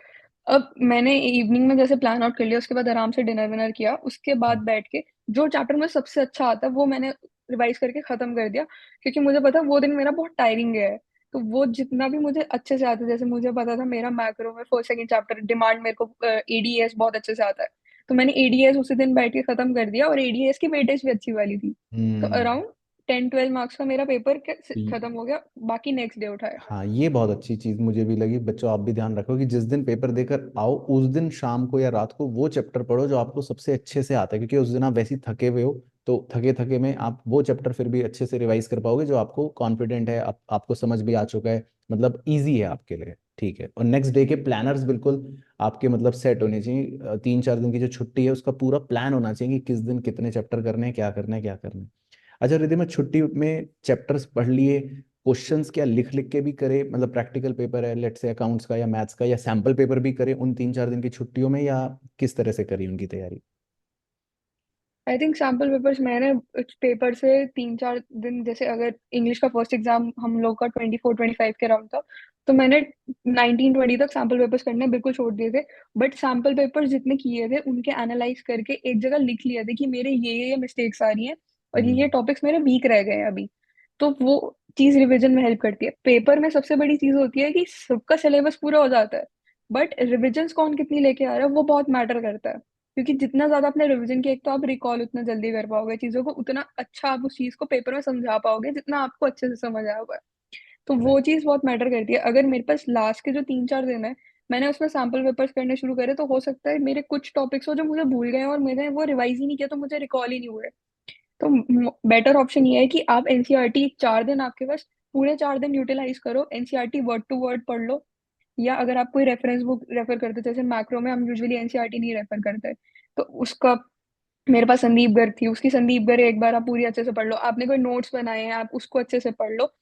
अब मैंने इवनिंग में जैसे प्लान आउट कर लिया, उसके बाद आराम से डिनर विनर किया, उसके बाद बैठ के जो चैप्टर में सबसे अच्छा आता है वो मैंने रिवाइज करके खत्म कर दिया, क्योंकि मुझे पता है वो दिन मेरा बहुत टायरिंग गया है। तो वो जितना भी मुझे अच्छे से आता है, जैसे मुझे पता था मेरा मैक्रो में फर्स्ट सेकंड चैप्टर डिमांड मेरे को एडीएस बहुत अच्छे से आता है, तो मैंने एडीएस उसी दिन बैठ के खत्म कर दिया, और एडीएस की वेटेज भी अच्छी वाली थी। तो हम्म। अराउंड 10 12 मार्क्स का मेरा पेपर खत्म हो गया, बाकी नेक्स्ट डे उठाया। हाँ ये बहुत अच्छी चीज मुझे भी लगी। बच्चों आप भी ध्यान रखो कि जिस दिन पेपर देकर आओ उस दिन शाम को या रात को वो चैप्टर पढ़ो जो आपको सबसे अच्छे से आता है, क्योंकि उस दिन आप वैसे ही थके हुए हो, तो थके थके में आप वो चैप्टर फिर भी अच्छे से रिवाइज कर पाओगे जो आपको कॉन्फिडेंट है, आपको समझ भी आ चुका है, मतलब इजी है आपके लिए। ठीक है, और नेक्स्ट डे के प्लानर्स बिल्कुल आपके मतलब सेट होने चाहिए। 3 4 दिन की जो छुट्टी है उसका पूरा प्लान होना चाहिए कि किस दिन कितने चैप्टर करने हैं, क्या करना है क्या करना है। अच्छा रिधि, मैं छुट्टी में चैप्टर्स पढ़ लिए, क्वेश्चंस क्या लिख लिख के भी करे, मतलब प्रैक्टिकल पेपर है लेट्स से अकाउंट्स का या मैथ्स का, या सैम्पल पेपर भी करे उन 3 4 दिन की छुट्टियों में, या किस तरह से करी उनकी तैयारी। आई थिंक सैम्पल पेपर्स मैंने पेपर से 3 4 दिन, जैसे अगर इंग्लिश का फर्स्ट एग्जाम हम लोग का 24 25 के अराउंड था, तो मैंने 19 20 तक सैम्पल पेपर्स करने बिल्कुल छोड़ दिए थे। बट सैम्पल पेपर्स जितने किए थे उनके एनालाइज करके एक जगह लिख लिया था कि मेरे ये मिस्टेक्स आ रही हैं, और ये हम्म। टॉपिक्स मेरे वीक रह गए हैं अभी। तो वो चीज रिवीजन में हेल्प करती है। पेपर में सबसे बड़ी चीज होती है कि सबका सिलेबस पूरा हो जाता है, बट रिविजन्स कौन कितनी लेके आ रहा है वो बहुत मैटर करता है। क्योंकि जितना ज्यादा आपने रिवीजन किया, एक तो आप रिकॉल उतना जल्दी कर पाओगे चीजों को, उतना अच्छा आप उस चीज को पेपर में समझा पाओगे जितना आपको अच्छे से समझ आया हुआ है। तो वो राइट। चीज बहुत मैटर करती है। अगर मेरे पास लास्ट के जो 3 4 दिन है, मैंने उसमें सैम्पल पेपर्स करने शुरू करे, तो हो सकता है मेरे कुछ टॉपिक्स हो जो मुझे भूल गए हैं, और मैंने वो रिवाइज ही नहीं किया, तो मुझे रिकॉल ही नहीं हुए। तो बेटर ऑप्शन ये है कि आप एनसीईआरटी 4 दिन आपके पास, पूरे 4 दिन यूटिलाइज करो, एनसीईआरटी वर्ड टू वर्ड पढ़ लो। या अगर आप कोई रेफरेंस बुक रेफर करते हो, जैसे मैक्रो में हम यूजुअली एनसीईआरटी नहीं रेफर करते, तो उसका मेरे पास संदीप गर्ग थी, उसकी संदीप गर्ग एक बार आप पूरी अच्छे से पढ़ लो। आपने कोई नोट्स बनाए हैं, आप उसको अच्छे से पढ़ लो।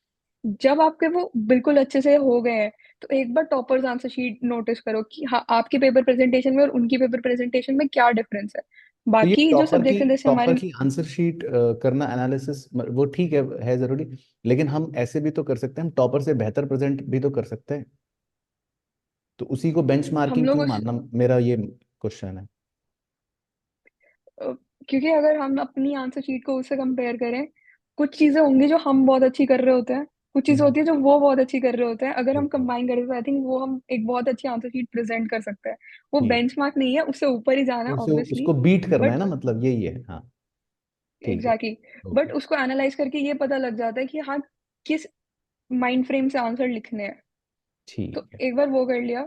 जब आपके वो बिल्कुल अच्छे से हो गए हैं, तो एक बार टॉपर्स आंसर शीट नोटिस करो कि हाँ आपके पेपर प्रेजेंटेशन में और उनकी पेपर प्रेजेंटेशन में क्या डिफरेंस है। तो ये बाकी जो टॉपर की सब्जेक्ट है जैसे टॉपर हमारे, की आंसर शीट करना, एनालिसिस, वो ठीक है जरूरी, लेकिन हम ऐसे भी तो कर सकते हैं, हम टॉपर से बेहतर प्रेजेंट भी तो कर सकते हैं, तो उसी को हम बेंचमार्किंग लोग क्यों मानना, मेरा ये क्वेश्चन है। अ, क्योंकि अगर हम अपनी आंसर शीट को उससे कंपेयर करें, कुछ चीजें होंगी जो हम बहुत अच्छी कर रहे होते हैं, कुछ चीजें हम्म। होती है जो वो बहुत अच्छी कर रहे होते हैं। अगर हम बिल्कुल। कंबाइन करें तो आई थिंक वो हम एक बहुत अच्छी आंसर शीट प्रेजेंट कर सकते हैं। वो ठीक। बेंचमार्क नहीं है, उससे ऊपर ही जाना है उसे ऑब्वियसली। उसको बीट करना है बट ना, मतलब यही है, हाँ। ठीक है। Exactly okay. बट उसको एनालाइज करके ये पता लग जाता है कि हाँ किस माइंड फ्रेम से आंसर लिखने हैं। तो ठीक है। एक बार वो कर लिया।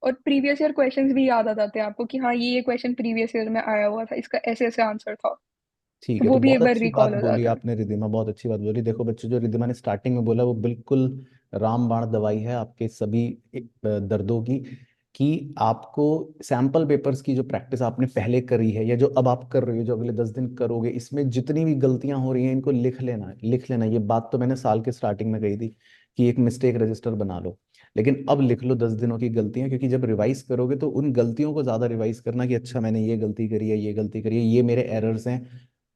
और प्रीवियस ईयर क्वेश्चंस भी याद आ जाते हैं आपको कि हाँ ये क्वेश्चन प्रीवियस ईयर में आया हुआ था, इसका ऐसे ऐसे आंसर था। ठीक तो है, तो वो भी बहुत एक बार अच्छी बात रिकॉल हो बोली जाता है। आपने रिद्धिमा, बहुत अच्छी बात बोली। देखो बच्चों, जो रिद्धिमा ने स्टार्टिंग में बोला वो बिल्कुल रामबाण दवाई है आपके सभी दर्दों की। कि आपको सैंपल पेपर्स की जो प्रैक्टिस आपने पहले करी है या जो अब आप कर रहे हो, जो अगले 10 दिन करोगे, इसमें जितनी भी गलतियां हो रही हैं इनको लिख लेना, लिख लेना। ये बात तो मैंने साल के स्टार्टिंग में कही थी कि एक मिस्टेक रजिस्टर बना लो, लेकिन अब लिख लो 10 दिनों की गलतियां, क्योंकि जब रिवाइज करोगे तो उन गलतियों को ज्यादा रिवाइज करना कि अच्छा मैंने ये गलती करी है, ये गलती करी है, ये मेरे एरर्स हैं।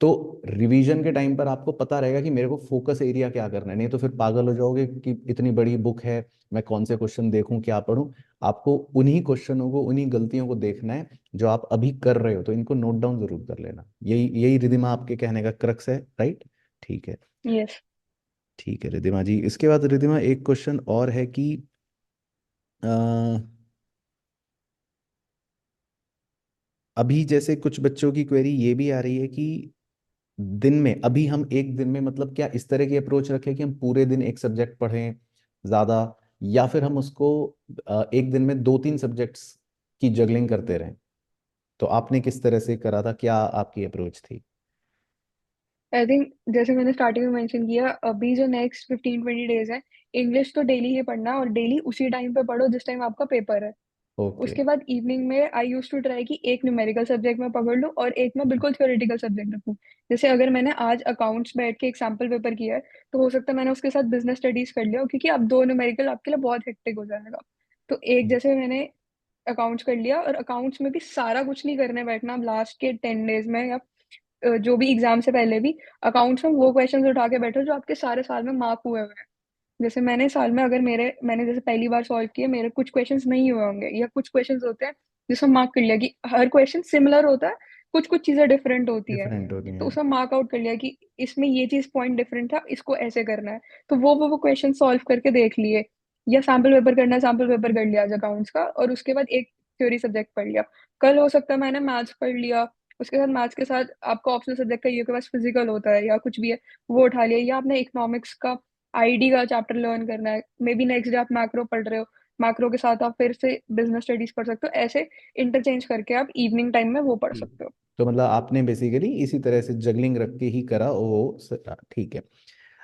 तो रिवीजन के टाइम पर आपको पता रहेगा कि मेरे को फोकस एरिया क्या करना है। नहीं तो फिर पागल हो जाओगे कि इतनी बड़ी बुक है, मैं कौन से क्वेश्चन देखूं, क्या पढूं। आपको उन्हीं क्वेश्चनों को, उन्हीं गलतियों को देखना है जो आप अभी कर रहे हो। तो इनको नोट डाउन जरूर कर लेना। यही यही रिधिमा आपके कहने का क्रक्स है, राइट? ठीक है। यस। ठीक है रिधिमा जी, इसके बाद रिधिमा एक क्वेश्चन और है कि अ, अभी जैसे कुछ बच्चों की क्वेरी ये भी आ रही है कि दिन में, अभी हम एक दिन में मतलब क्या इस तरह की अप्रोच रखें कि हम पूरे दिन एक सब्जेक्ट पढ़ें ज्यादा, या फिर हम उसको एक दिन में 2-3 सब्जेक्ट्स की जगलिंग करते रहें? तो आपने किस तरह से करा था, क्या आपकी अप्रोच थी? आई थिंक जैसे मैंने स्टार्टिंग में मेंशन किया, अभी जो नेक्स्ट 15-20 डेज है, इंग्लिश तो डेली ही पढ़ना है और डेली उसी टाइम पे पढ़ो जिस टाइम आपका पेपर है। ओके। उसके बाद इवनिंग में आई यूज टू ट्राई कि एक न्यूमेरिकल सब्जेक्ट में पकड़ लूँ और एक में बिल्कुल थ्योरेटिकल सब्जेक्ट रखूँ। जैसे अगर मैंने आज अकाउंट्स बैठ के एक सैम्पल पेपर किया है, तो हो सकता है मैंने उसके साथ बिजनेस स्टडीज कर लिया हो, क्योंकि अब दो न्यूमेरिकल आपके लिए बहुत हेक्टिक हो जाएगा। तो एक जैसे मैंने अकाउंट्स कर लिया, और अकाउंट्स में भी सारा कुछ नहीं करने बैठना लास्ट के 10 डेज में, या जो भी एग्जाम से पहले भी अकाउंट्स में वो क्वेश्चंस उठा के बैठो जो आपके सारे साल में मार्क हुए हुए हैं। जैसे मैंने साल में, अगर मैंने जैसे पहली बार सॉल्व किए, मेरे कुछ क्वेश्चंस नहीं हुए होंगे, या कुछ क्वेश्चंस होते हैं जिसमें मार्क कर लिया कि हर क्वेश्चन सिमिलर होता है, कुछ कुछ चीजें डिफरेंट होती है। डिफरेंट होती तो हैं। उसमें मार्क आउट कर लिया कि इसमें ये चीज पॉइंट डिफरेंट था, इसको ऐसे करना है। तो वो क्वेश्चन सॉल्व करके देख लिए, या सैम्पल पेपर करना है, सैम्पल पेपर कर लिया आज अकाउंट्स का, और उसके बाद एक थ्योरी सब्जेक्ट पढ़ लिया। कल हो सकता है मैंने मैथ्स पढ़ लिया, उसके साथ मैथ्स के साथ आपका ऑप्शनल सब्जेक्ट का ये के पास फिजिकल होता है या कुछ भी है, वो उठा लिया। या आपने इकोनॉमिक्स का आईडी का चैप्टर लर्न करना है, मे बी नेक्स्ट डे आप मैक्रो पढ़ रहे हो, मैक्रो के साथ आप फिर से बिजनेस स्टडीज पढ़ सकते हो। ऐसे इंटरचेंज करके आप इवनिंग टाइम में वो पढ़ ठीक। सकते हो। तो मतलब आपने बेसिकली इसी तरह से जगलिंग रख के ही करा वो ठीक है।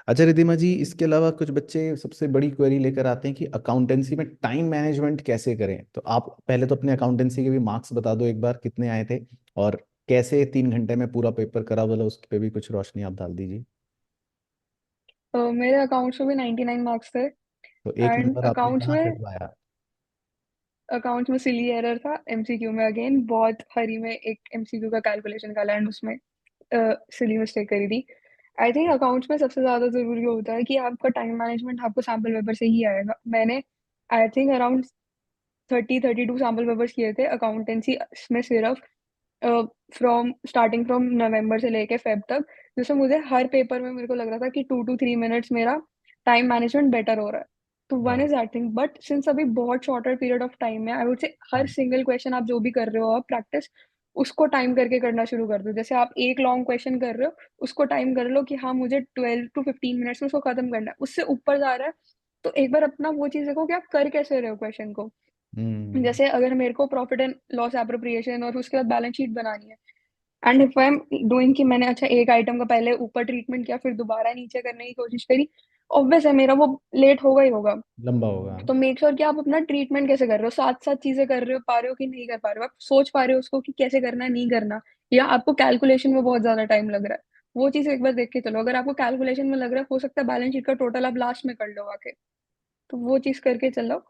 अच्छा रिधिमा जी, इसके अलावा कुछ बच्चे सबसे बड़ी क्वेरी लेकर आते हैं कि अकाउंटेंसी में टाइम मैनेजमेंट कैसे करें। तो आप पहले तो अपने अकाउंटेंसी के भी मार्क्स बता दो एक बार, कितने आए थे और कैसे 3 घंटे में पूरा पेपर करा, बोला उस पे भी कुछ रोशनी आप डाल दीजिए। तो मेरे अकाउंट्स में भी 99 मार्क्स थे। तो एक एंड नंबर आपने कहाँ कटवाया? अकाउंट्स में सिली एरर था, एमसीक्यू में अगेन बहुत हरी में एक एमसीक्यू का कैलकुलेशन का एंड उसमें सिली मिस्टेक करी थी। आई थिंक अकाउंट्स में सबसे ज्यादा जरूरी होता है कि आपका टाइम मैनेजमेंट आपको सैम्पल पेपर से ही आएगा। मैंने I think around 32 sample papers किए थे अकाउंटेंसी में सिर्फ, फ्रॉम नवंबर से लेके फेब तक। जिसमें मुझे हर पेपर में मेरे को लग रहा था कि 2 to 3 मिनट्स मेरा टाइम मैनेजमेंट बेटर हो रहा है। तो वन वाह। Is that thing, but since अभी बहुत शॉर्टर पीरियड ऑफ टाइम है, I would say her single question आप जो भी कर रहे हो आप प्रैक्टिस उसको टाइम करके करना शुरू कर दो। जैसे आप एक लॉन्ग क्वेश्चन कर रहे हो, उसको टाइम कर लो कि हाँ मुझे 12 to 15 मिनट्स में उसको खत्म करना है। उससे ऊपर जा रहा है तो एक बार अपना वो चीज देखो कि आप कर कैसे रहे हो क्वेश्चन को। हम्म। जैसे अगर मेरे को प्रॉफिट एंड लॉस एप्रोप्रिएशन और उसके बाद बैलेंस शीट बनानी है, and if I am doing कि मैंने अच्छा एक आइटम का पहले ऊपर ट्रीटमेंट किया फिर दोबारा नीचे करने की कोशिश करी, ऑब्वियस है मेरा वो लेट होगा ही होगा। लंबा होगा। तो मेक श्योर कि आप अपना ट्रीटमेंट कैसे कर रहे हो, साथ साथ चीजें कर रहे हो, पा रहे हो कि नहीं कर पा रहे हो, आप सोच पा रहे हो उसको कि कैसे करना है नहीं करना, या आपको कैलकुलेशन में बहुत ज्यादा टाइम लग रहा है। वो चीज एक बार देख के चलो। अगर आपको कैलकुलेशन में लग रहा है, हो सकता है बैलेंस शीट का टोटल आप लास्ट में कर लो आके। तो वो चीज करके चलो।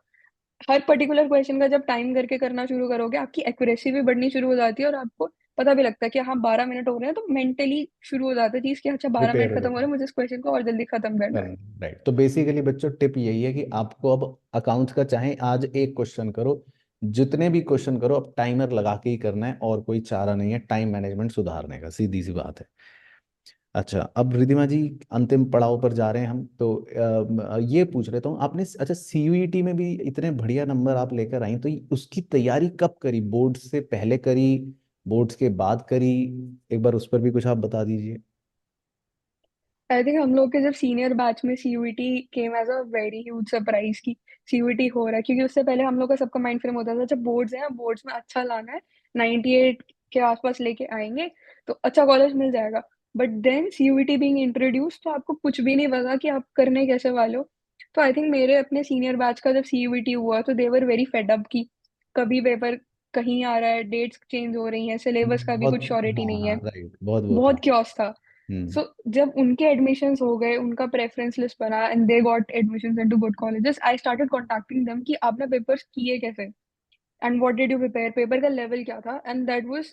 हर पर्टिकुलर क्वेश्चन का जब टाइम करके करना शुरू करोगे, आपकी एक्यूरेसी भी बढ़नी शुरू हो जाती है, और आपको पता भी लगता है कि हाँ 12 मिनट हो रहे हैं, तो मेंटली शुरू हो जाता है चीज कि अच्छा 12 मिनट प्रिपेयर हो खत्म हो रहे जाता हैं, मुझे इस क्वेश्चन को और जल्दी खत्म करना है। है। राइट। तो बेसिकली बच्चों टिप यही है कि आपको अब अकाउंट्स का चाहे आज एक क्वेश्चन करो, जितने भी क्वेश्चन करो अब टाइमर लगा के ही करना है, और कोई चारा नहीं है टाइम मैनेजमेंट सुधारने का, सीधी सी बात है। अच्छा अब रिधिमा जी, अंतिम पड़ाव पर जा रहे हैं हम तो ये पूछ लेता हूँ आपने, अच्छा सीयूईटी में भी इतने बढ़िया नंबर आप लेकर आई, तो उसकी तैयारी कब करी? बोर्ड से पहले करी, बोर्ड्स के बाद करी? एक बार उस पर भी कुछ आप बता दीजिए। आई थिंक हम लोग के जब सीनियर बैच में CUET came as a very huge surprise की सीयूईटी हो रहा है, क्योंकि उससे पहले हम लोग का सबका माइंड फ्रेम होता था जब बोर्ड्स हैं, बोर्ड्स में अच्छा लाना है, 98 के आसपास लेके आएंगे तो अच्छा कॉलेज मिल जाएगा। But then CUET being introduce, तो आपको कुछ भी नहीं पता कि आप करने कैसे वाले हो। तो आई थिंक मेरे अपने सीनियर बैच का जब सीयूईटी हुआ तो दे वर वेरी फेड अप की कभी पेपर कहीं आ रहा है, डेट्स चेंज हो रही हैं, सिलेबस का भी कुछ बहुत। श्योरिटी हाँ नहीं हाँ है। राइट, बहुत वो था। बहुत क्योस था। हम्म। सो जब उनके एडमिशन्स हो गए, उनका प्रेफरेंस लिस्ट बना and they got admissions into good colleges, I started contacting them कि आपने पेपर्स किए कैसे and what did you prepare, paper का लेवल क्या था। एंड दैट वाज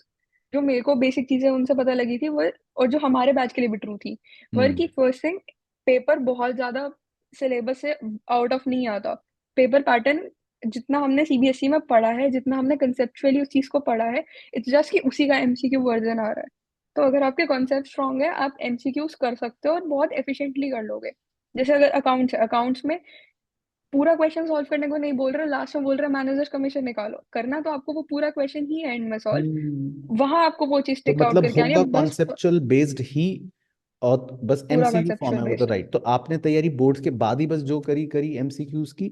जो मेरे को बेसिक चीजें उनसे पता लगी थी वो, और जो हमारे बैच के लिए भी ट्रू थी, वर हम्म। की फर्स्ट थिंग, पेपर बहुत ज्यादा सिलेबस से आउट ऑफ नहीं आता। पेपर पैटर्न जितना हमने सीबीएसई में पढ़ा है, जितना हमने कंसेप्चुअली उस चीज को पढ़ा है, इट्स जस्ट कि उसी का एमसीक्यू वर्जन आ रहा है। तो अगर आपके कॉन्सेप्ट स्ट्रांग है, आप एमसीक्यूज कर सकते हो और बहुत एफिशिएंटली कर लोगे। जैसे अगर अकाउंट्स है, अकाउंट्स में पूरा क्वेश्चन सॉल्व करने को नहीं बोल रहे, लास्ट में बोल रहे मैनेजर कमीशन निकालो, करना तो आपको वो पूरा क्वेश्चन ही है एंड में हम्म। सॉल्व। वहां आपको वो चीज तो टिक आउट मतलब करके आनी है होगा बस। कॉन्सेप्चुअल बेस्ड ही, और बस पूरा एमसीक्यू फॉर्म कंसेप्चुअल है वो तो, बेस्ड है। राइट। तो आपने तैयारी बोर्ड्स के बाद ही बस जो करी करी एमसीक्यूज की?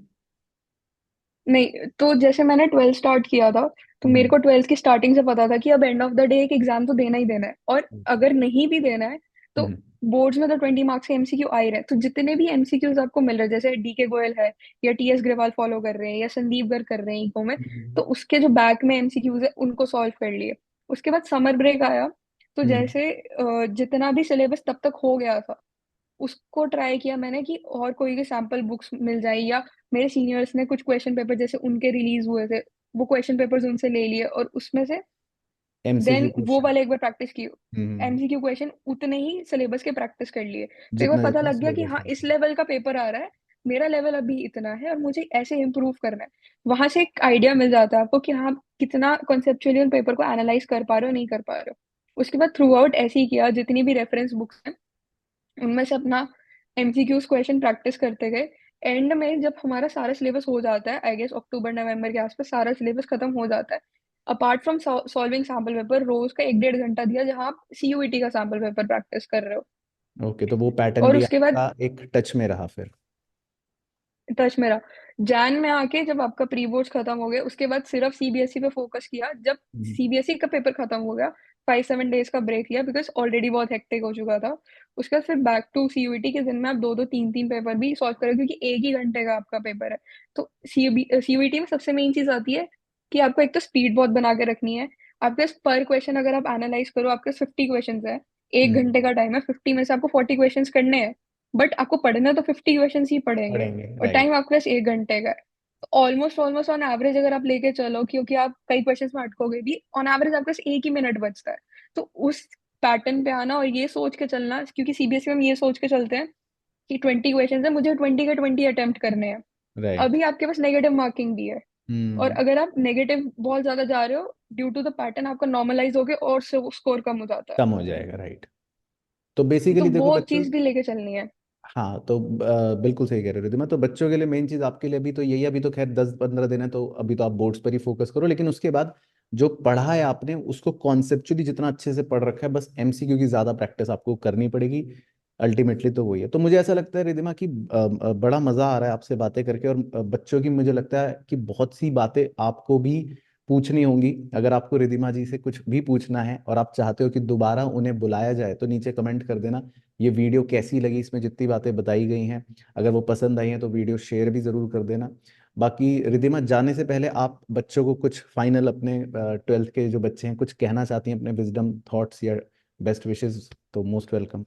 नहीं, तो जैसे मैंने 12th स्टार्ट किया था, तो मेरे हम्म। को 12th की स्टार्टिंग से पता था कि अब एंड ऑफ द डे एक एग्जाम तो देना ही देना है, और अगर नहीं भी देना है तो हम्म। बोर्ड्स में तो 20 मार्क्स के एमसीक्यू आ ही रहे हैं। तो जितने भी एमसीक्यूज आपको मिल रहे हैं, जैसे डीके गोयल है या टीएस ग्रेवाल फॉलो कर रहे हैं या संदीप गर्ग कर रहे हैं इको में, तो हम्म। उसके जो बैक में एमसीक्यूज है उनको सॉल्व कर लिए। उसके बाद समर ब्रेक आया, तो हम्म। जैसे जितना भी सिलेबस तब तक हो गया था, उसको ट्राई किया मैंने कि और कोई के सैम्पल बुक्स मिल जाए, या मेरे सीनियर्स ने कुछ क्वेश्चन पेपर जैसे उनके रिलीज हुए थे, वो क्वेश्चन पेपर्स उनसे ले लिए और उसमें से एमसीक्यू देन वो क्वेश्चन। वाले एक बार प्रैक्टिस की। हम्म। एमसीक्यू क्वेश्चन उतने ही सिलेबस के प्रैक्टिस कर लिए, तो एक बार जितना पता जितना लग गया कि सिलेबस हाँ, है। इस लेवल का पेपर आ रहा है, मेरा लेवल अभी इतना है और मुझे ऐसे इम्प्रूव करना है। वहां से एक आइडिया मिल जाता है आपको कि हाँ, आप कितना कॉन्सेप्चुअली पेपर को एनालाइज कर पा रहे हो, नहीं कर पा रहे हो। उसके बाद थ्रू आउट ऐसे ही किया, जितनी भी रेफरेंस बुक्स हैं उनमें से अपना एमसीक्यूज क्वेश्चन प्रैक्टिस करते गए। एंड में जब हमारा सारा सिलेबस हो जाता है, आई गेस अक्टूबर नवंबर के आसपास सारा सिलेबस खत्म हो जाता है, apart from solving sample paper, रोज का 1-1.5 घंटा दिया जहां आप सीयूईटी का सैम्पल पेपर प्रैक्टिस कर रहे हो। ओके, तो वो पैटर्न और भी उसके बाद आपका एक टच में रहा फिर? टच मेरा, जैन में आके जब आपका प्री बोर्ड्स खत्म हो गए, उसके बाद सिर्फ सीबीएसई पे फोकस किया। जब हम्म। सीबीएसई का पेपर खत्म हो गया, 5-7 डेज का ब्रेक लिया बिकॉज ऑलरेडी बहुत हेक्टिक हो चुका था। उसके बाद फिर बैक टू सीयूईटी के दिन में आप 2-2 3-3 पेपर भी सॉल्व करो, क्योंकि एक ही घंटे का आपका पेपर है। तो सीयूईटी में सबसे मेन चीज आती है कि आपको एक तो स्पीड बहुत बना के रखनी है। आपके पास पर क्वेश्चन अगर आप एनालाइज करो, आपके पास 50 क्वेश्चन है, एक हम्म। घंटे का टाइम है, 50 में से आपको 40 क्वेश्चन करने हैं, बट आपको पढ़ना तो 50 क्वेश्चन ही पढ़ेंगे पढ़ेंगे, और राइट। टाइम आपके पास 1 घंटे का है। ऑलमोस्ट ऑलमोस्ट ऑन एवरेज अगर आप लेके चलो, क्योंकि आप कई क्वेश्चन में अटकोगे भी, ऑन एवरेज आपके पास 1 ही मिनट बचता है। तो उस पैटर्न पे आना और ये सोच के चलना, क्योंकि सीबीएसई में हम ये सोच के चलते हैं कि 20 क्वेश्चन है, मुझे 20 के 20 अटेम्प्ट करने हैं। राइट। अभी आपके पास नेगेटिव मार्किंग भी है, और हम्म। अगर आप नेगेटिव बहुत ज्यादा जा रहे हो, ड्यू टू द पैटर्न आपका नॉर्मलाइज हो गया और स्कोर कम हो जाता है। कम हो जाएगा, राइट। तो तो बेसिकली देखो वो बच्चों, चीज भी लेके चलनी है। हाँ तो बिल्कुल सही कह रहे हो रिद्धिमा। तो बच्चों के लिए मेन चीज़ आपके लिए अभी तो यही है, अभी तो खैर 10-15 दिन है, तो अभी तो आप बोर्ड्स पर ही फोकस करो, लेकिन उसके बाद जो पढ़ा है आपने उसको कॉन्सेप्चुअली जितना अच्छे से पढ़ रखा है, बस एमसीक्यू की ज़्यादा प्रैक्टिस आपको करनी पड़ेगी। अल्टीमेटली तो वही है। तो मुझे ऐसा लगता है रिद्धिमा कि बड़ा मज़ा आ रहा है आपसे बातें करके, और बच्चों की मुझे लगता है कि बहुत सी बातें आपको भी पूछनी होंगी। अगर आपको रिद्धिमा जी से कुछ भी पूछना है और आप चाहते हो कि दोबारा उन्हें बुलाया जाए, तो नीचे कमेंट कर देना। ये वीडियो कैसी लगी, इसमें जितनी बातें बताई गई हैं, अगर वो पसंद आई हैं तो वीडियो शेयर भी ज़रूर कर देना। बाकी रिद्धिमा, जाने से पहले आप बच्चों को कुछ फाइनल, अपने 12th के जो बच्चे हैं, कुछ कहना चाहती हैं, अपने विजडम थॉट्स या बेस्ट विशेस, तो most welcome.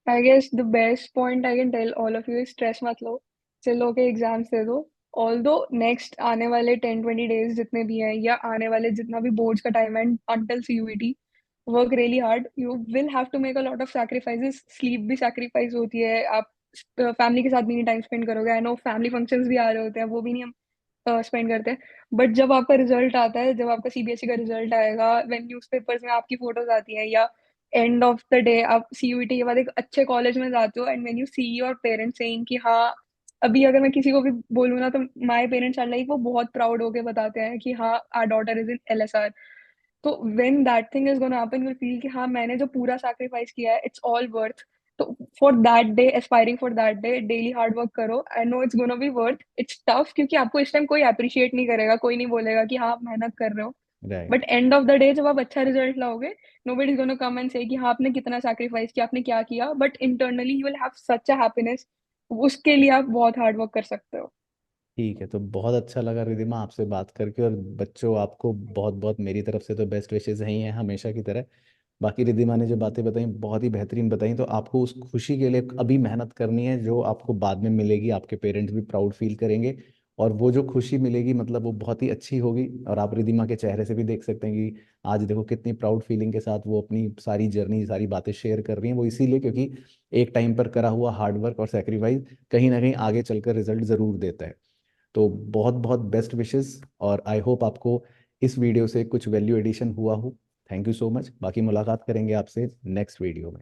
I guess the best point I can tell all of you, stress मत लो, चलो के एग्जाम्स दे दो। ऑल दो नेक्स्ट आने वाले 10-20 डेज जितने भी हैं, या आने वाले जितना भी बोर्ड्स का टाइम है until CUET, work really hard. You will have to make a lot of sacrifices, sleep भी सैक्रिफाइस होती है, आप फैमिली के साथ भी नहीं टाइम स्पेंड करोगे। आई नो फैमिली फंक्शंस भी आ रहे होते हैं, वो भी नहीं हम स्पेंड करते हैं। बट जब आपका रिजल्ट आता है, जब आपका सीबीएसई का रिजल्ट आएगा, व्हेन न्यूज़पेपर्स में आपकी फोटोज आती हैं, या एंड ऑफ द डे आप सीयूईटी के बाद एक अच्छे कॉलेज में जाते हो, and when you see your parents saying कि हाँ, अभी अगर मैं किसी को भी बोलूँ ना, तो माय पेरेंट्स आर लाइक, वो बहुत प्राउड होके बताते हैं कि हाँ, our daughter is in LSR. तो when that thing is gonna happen, you feel कि हाँ मैंने जो पूरा सैक्रिफाइस किया है इट्स ऑल वर्थ। तो for that day, aspiring for that day, daily hard work करो। I know it's gonna be worth, it's tough, क्योंकि आपको इस टाइम कोई अप्रिशिएट नहीं करेगा, कोई नहीं बोलेगा कि हाँ आप मेहनत कर रहे हो। Right. But end of the day जब आप अच्छा रिजल्ट लाओगे, nobody is gonna come and से कि हाँ आपने कितना सैक्रिफाइस किया, आपने क्या किया, but internally you will have such a happiness. उसके लिए आप बहुत हार्ड वर्क कर सकते हो। ठीक है, तो बहुत अच्छा लगा रिधिमा आपसे बात करके। और बच्चों, आपको बहुत बहुत मेरी तरफ से तो बेस्ट विशेस ही हैं हमेशा की तरह। बाकी रिद्धिमा ने जो बातें बताई बहुत ही बेहतरीन बताई, तो आपको उस खुशी के लिए अभी मेहनत करनी है जो आपको बाद में मिलेगी। आपके पेरेंट्स भी प्राउड फील करेंगे, और वो जो खुशी मिलेगी मतलब वो बहुत ही अच्छी होगी। और आप रिद्धिमा के चेहरे से भी देख सकते हैं कि आज देखो कितनी प्राउड फीलिंग के साथ वो अपनी सारी जर्नी, सारी बातें शेयर कर रही हैं। वो इसीलिए क्योंकि एक टाइम पर करा हुआ हार्डवर्क और सेक्रीफाइस कहीं ना कहीं आगे चलकर रिजल्ट जरूर देता है। तो बहुत बहुत बेस्ट विशेस, और आई होप आपको इस वीडियो से कुछ वैल्यू एडिशन हुआ हो। Thank you so much. बाकी मुलाकात करेंगे आपसे नेक्स्ट वीडियो में।